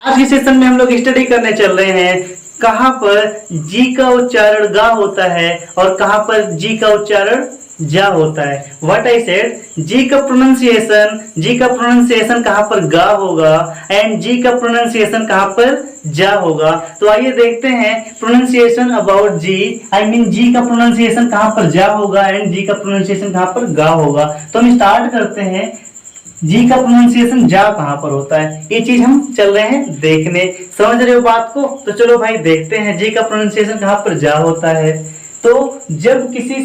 आज के सेशन में हम लोग स्टडी करने चल रहे हैं कहाँ पर जी का उच्चारण गा होता है और कहाँ पर जी का उच्चारण जा होता है। व्हाट आई सेड, जी का प्रोनाउंसिएशन कहाँ पर गा होगा एंड जी का प्रोनाउंसिएशन कहाँ पर जा होगा। तो आइए देखते हैं प्रोनाउंसिएशन अबाउट जी, आई मीन जी का प्रोनाउंसिएशन कहाँ पर जा होगा एंड जी का प्रोनाउंसिएशन कहाँ पर गा होगा। तो हम स्टार्ट करते हैं, जी का प्रोनाउंसिएशन जा कहां पर होता है, ये चीज हम चल रहे हैं देखने। समझ रहे हो बात को? तो चलो भाई देखते हैं जी का प्रोनाउंसिएशन कहां पर जा होता है। तो जब किसी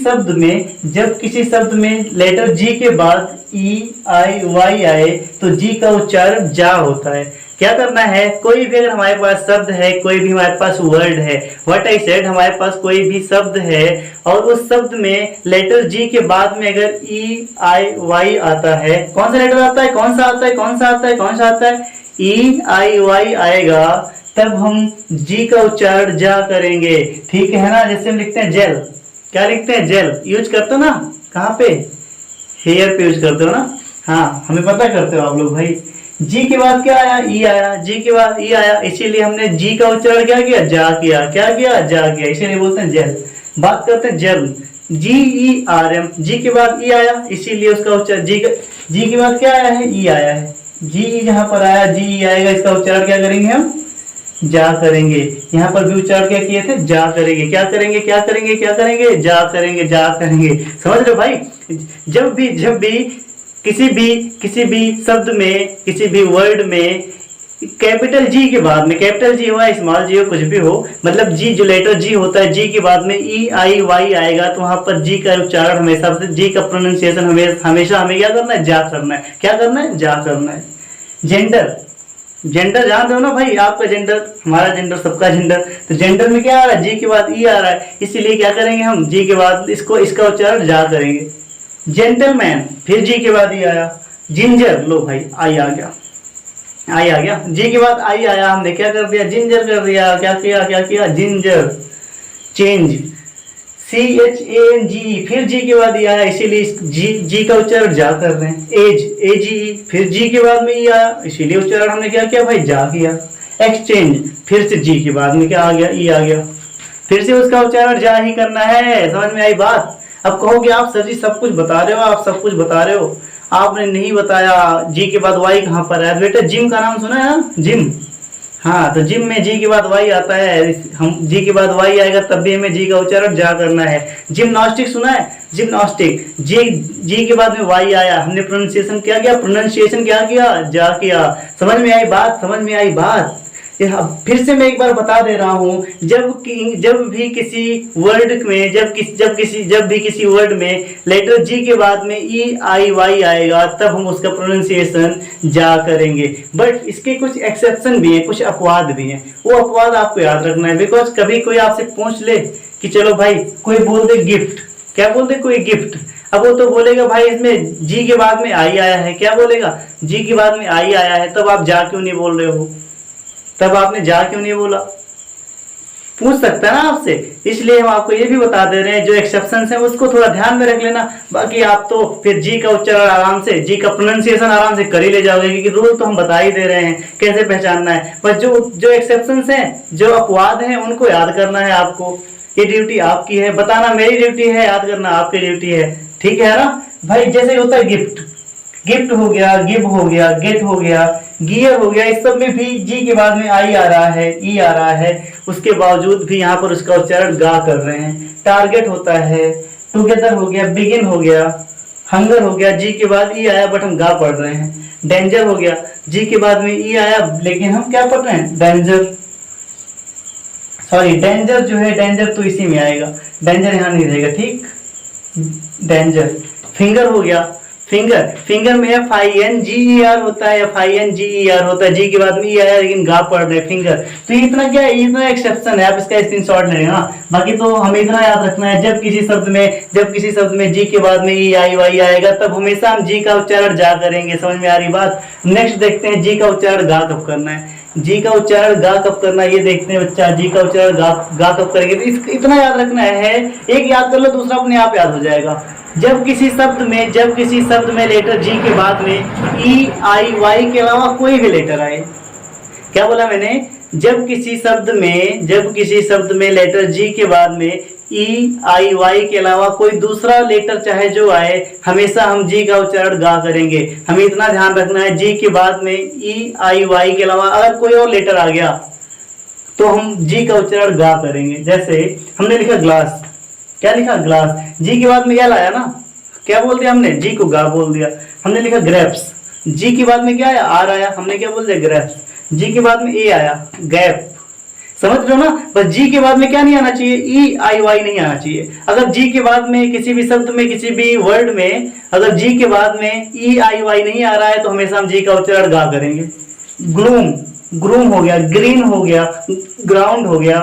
शब्द में लेटर जी के बाद ई आई वाई आए तो जी का उच्चारण जा होता है। क्या करना है, कोई भी अगर हमारे पास शब्द है, कोई भी हमारे पास वर्ड है, व्हाट आई सेड, हमारे पास कोई भी शब्द है और उस शब्द में लेटर जी के बाद में अगर ई आई वाई आता है, कौन सा लेटर आता है, कौन सा आता है, कौन सा आता है, कौन सा आता है, ई आई वाई आएगा, तब हम जी का उच्चारण जा करेंगे। ठीक है ना? जैसे हम लिखते हैं जेल, क्या लिखते हैं, जेल यूज करते हो ना, कहाँ पे, हेयर पे यूज करते हो ना। हाँ, हमें पता करते हो आप लोग भाई। जी के बाद क्या आया, ई आया, जी के बाद ई आया, इसीलिए हमने जी का उच्चारण क्या किया, जा किया, क्या किया, जा किया, इसीलिए बोलते हैं जेल। बात करते हैं जल, जी ई आर एम, जी के बाद ई आया, इसीलिए उसका उच्चारण जी के बाद क्या आया है, ई आया है, जी जहां पर आया, जी ई आएगा, इसका उच्चारण क्या करेंगे हम, जा करेंगे। यहाँ पर भी उच्चारण क्या किए थे, जा करेंगे, क्या करेंगे, क्या करेंगे, क्या करेंगे, जा करेंगे, जा करेंगे। समझ रहे हो भाई? जब भी किसी भी शब्द में, किसी भी वर्ड में कैपिटल जी के बाद में, कैपिटल जी हो या स्मॉल जी हो, कुछ भी हो, मतलब जी जो लेटर जी होता है, जी के बाद में ई आई वाई आएगा तो वहां पर जी का उच्चारण हमेशा, जी का प्रोनाउंसिएशन हमेशा हमें क्या करना है, जा करना है। क्या करना है, जा करना है। जेंडर, जेंडर जान रहे हो ना भाई, आपका जेंडर, हमारा जेंडर, सबका जेंडर। तो जेंडर में क्या आ रहा है, जी के बाद ई आ रहा है, इसीलिए क्या करेंगे हम, जी के बाद इसका उच्चारण जा करेंगे। जेंटलमैन, फिर जी के बाद ई आया। जिंजर, लो भाई आई आ गया, आई आ गया, जी के बाद आई आया, हमने क्या कर दिया, जिंजर कर दिया। क्या किया, क्या किया, ginger. Change, C H A N G, फिर जी के बाद ई आया, इसीलिए जी का उच्चारण जा कर रहे हैं। एज, ए जी ई, फिर जी के बाद में ई आया, इसीलिए उच्चारण हमने क्या किया भाई, जा किया। एक्सचेंज, फिर से जी के बाद में क्या आ गया, ई आ गया, फिर से उसका उच्चारण जा ही करना है। समझ में आई बात? अब कहोगे आप सर जी सब कुछ बता रहे हो, आप सब कुछ बता रहे हो, आपने नहीं बताया जी के बाद वाई कहाँ पर है। बेटा जिम का नाम सुना है, जिम, हाँ, तो जिम में जी के बाद वाई आता है, हम जी के बाद वाई आएगा तब भी हमें जी का उच्चारण जा करना है। जिम्नास्टिक सुना है, जिम्नास्टिक, जी के बाद में वाई आया, हमने प्रोनाउंसिएशन क्या किया, प्रोनाउंसिएशन क्या किया, जा किया। समझ में आई बात, समझ में आई बात? फिर से मैं एक बार बता दे रहा हूँ, जब भी किसी वर्ड में, जब भी किसी वर्ड में लेटर जी के बाद में ई आई वाई आएगा तब हम उसका प्रोनाउंसिएशन जा करेंगे। बट इसके कुछ एक्सेप्शन भी हैं, कुछ अपवाद भी हैं, वो अपवाद आपको याद रखना है। बिकॉज कभी कोई आपसे पूछ ले कि चलो भाई, कोई बोल दे गिफ्ट, क्या बोल दे, कोई गिफ्ट, अब वो तो बोलेगा भाई इसमें जी के बाद में आई आया है, क्या बोलेगा, जी के बाद में आई आया है, तब आप जा क्यों नहीं बोल रहे हो, तब आपने जा क्यों नहीं बोला, पूछ सकता है ना आपसे। इसलिए हम आपको ये भी बता दे रहे हैं, जो एक्सेप्शन है उसको थोड़ा ध्यान में रख लेना। बाकी आप तो फिर जी का उच्चारण आराम से, जी का प्रोनाउंसिएशन आराम से कर ही ले जाओगे, क्योंकि रूल तो हम बता ही दे रहे हैं कैसे पहचानना है। बस जो एक्सेप्शन हैं, जो अपवाद हैं, उनको याद करना है आपको। ये ड्यूटी आपकी है, बताना मेरी ड्यूटी है, याद करना आपकी ड्यूटी है। ठीक है ना भाई? जैसे होता है गिफ्ट, गिफ्ट हो गया, गिव हो गया, गेट हो गया, गियर हो गया, इस सब में भी जी के बाद में आई आ रहा है, ई आ रहा है, उसके बावजूद भी यहाँ पर उसका उच्चारण गा कर रहे हैं। टारगेट होता है, टुगेदर हो गया, बिगिन हो गया, हंगर हो गया, जी के बाद ई आया बट हम गा पढ़ रहे हैं। डेंजर हो गया, जी के बाद में ई आया लेकिन हम क्या पढ़ रहे हैं, डेंजर, सॉरी डेंजर जो है, डेंजर तो इसी में आएगा, डेंजर यहाँ नहीं रहेगा। ठीक, डेंजर। फिंगर हो गया, फिंगर में F I N G E R होता है, F I N G E R होता है, जी के बाद में ई आया लेकिन गा पढ़ रहे फिंगर। तो इतना क्या है, इतना एक्सेप्शन है, आप इसका स्क्रीनशॉट ले लेना। बाकी तो हमें इतना याद रखना है, जब किसी शब्द में जी के बाद में ई आई वाई आएगा तब हमेशा हम जी का उच्चारण जा करेंगे। समझ में आ रही बात? नेक्स्ट देखते हैं जी का उच्चारण गा कब करना है। जी का उच्चारण गा कब करना है ये देखते हैं बच्चा। जी का उच्चारण गा कब करेंगे, तो इतना याद रखना है, एक याद कर लो दूसरा अपने आप याद हो जाएगा। जब किसी शब्द में लेटर जी के बाद में ई आई वाई के अलावा कोई भी लेटर आए, क्या बोला मैंने? जब किसी शब्द में लेटर जी के बाद में ई आई वाई के अलावा कोई दूसरा लेटर चाहे जो आए, हमेशा हम जी का उच्चारण गा करेंगे। हमें इतना ध्यान रखना है, जी के बाद में ई आई वाई के अलावा अगर कोई और लेटर आ गया तो हम जी का उच्चारण गा करेंगे। जैसे हमने लिखा ग्लास, क्या लिखा? ग्लास, जी के बाद में एल आया ना, क्या बोल दिया हमने? जी को गा बोल दिया। हमने लिखा ग्रेप्स, जी के बाद में क्या आया? आर आया, हमने क्या बोल दिया? ग्रेप्स। जी के बाद में ए आया, गैप। समझ रहे हो ना? बस जी के बाद में क्या नहीं आना चाहिए? ई आई वाई नहीं आना चाहिए। अगर जी के बाद में किसी भी शब्द में, किसी भी वर्ड में अगर जी के बाद में ई आई वाई नहीं आ रहा है तो हमेशा हम जी का उच्चारण गा करेंगे। ग्लूम, ग्रूम हो गया, ग्रीन हो गया, ग्राउंड हो गया,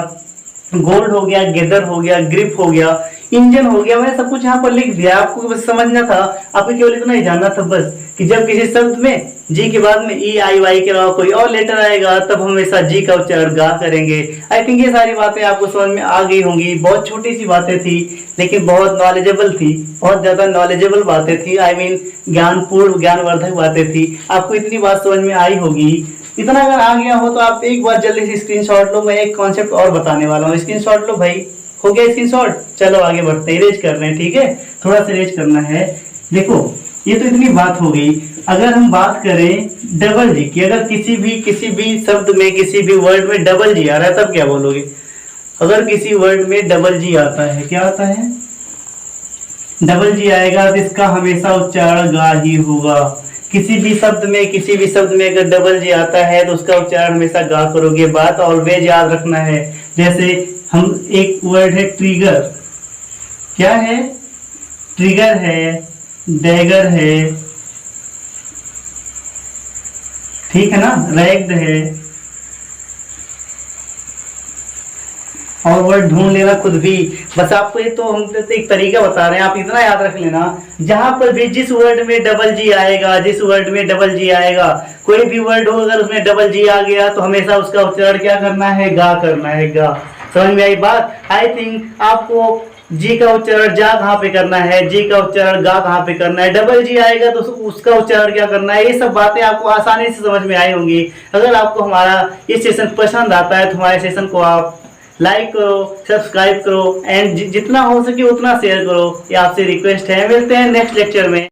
गोल्ड हो गया, गेदर हो गया, ग्रिप हो गया, इंजन हो गया। मैंने सब कुछ यहाँ पर लिख दिया, आपको बस समझना था, आपको केवल इतना ही जानना था बस कि जब किसी शब्द में जी के बाद में ई आई वाई के अलावा कोई और लेटर आएगा तब हमेशा जी का उच्चारण गा करेंगे। आई थिंक ये सारी बातें आपको समझ में आ गई होंगी। बहुत छोटी सी बातें थी लेकिन बहुत नॉलेजेबल थी, बहुत ज्यादा नॉलेजेबल बातें थी। आई मीन ज्ञानपूर्ण, ज्ञानवर्धक बातें थी। आपको इतनी बात समझ में आई होगी। इतना अगर आ गया हो तो आप एक बार जल्दी से स्क्रीनशॉट लो। मैं एक कॉन्सेप्ट और बताने वाला हूँ, स्क्रीनशॉट लो भाई। हो गया स्क्रीनशॉट? चलो आगे बढ़ते हैं, इरेज कर रहे हैं, ठीक है? थोड़ा सा इरेज करना है। देखो ये तो इतनी बात हो गई। अगर हम बात करें डबल जी की, अगर किसी भी शब्द में, किसी भी वर्ड में डबल जी आ रहा है तब क्या बोलोगे? अगर किसी वर्ड में डबल जी आता है, क्या आता है? डबल जी आएगा तो इसका हमेशा उच्चारण गा ही होगा। किसी भी शब्द में अगर डबल जी आता है तो उसका उच्चारण हमेशा गा करोगे। बात ऑलवेज याद रखना है। जैसे हम एक वर्ड है ट्रिगर, क्या है? ट्रिगर है, डैगर है, ठीक है ना, रैग्ड है, और वर्ड ढूंढ लेना खुद भी। बस आपको ये तो हम तो एक तरीका बता रहे हैं, आप इतना याद रख लेना, जहां पर भी जिस वर्ड में डबल जी आएगा, कोई भी वर्ड हो अगर उसमें डबल जी आ गया तो हमेशा उसका उच्चारण क्या करना है? गा करना है, गा। समझ में आई बात? आई थिंक आपको जी का उच्चारण जा कहाँ पे करना है, जी का उच्चारण गा कहाँ पे करना है, डबल जी आएगा तो उसका उच्चारण क्या करना है, ये सब बातें आपको आसानी से समझ में आई होंगी। अगर आपको हमारा ये सेशन पसंद आता है तो हमारे सेशन को आप लाइक करो, सब्सक्राइब करो एंड जितना हो सके उतना शेयर करो। ये आपसे रिक्वेस्ट है। मिलते हैं नेक्स्ट लेक्चर में।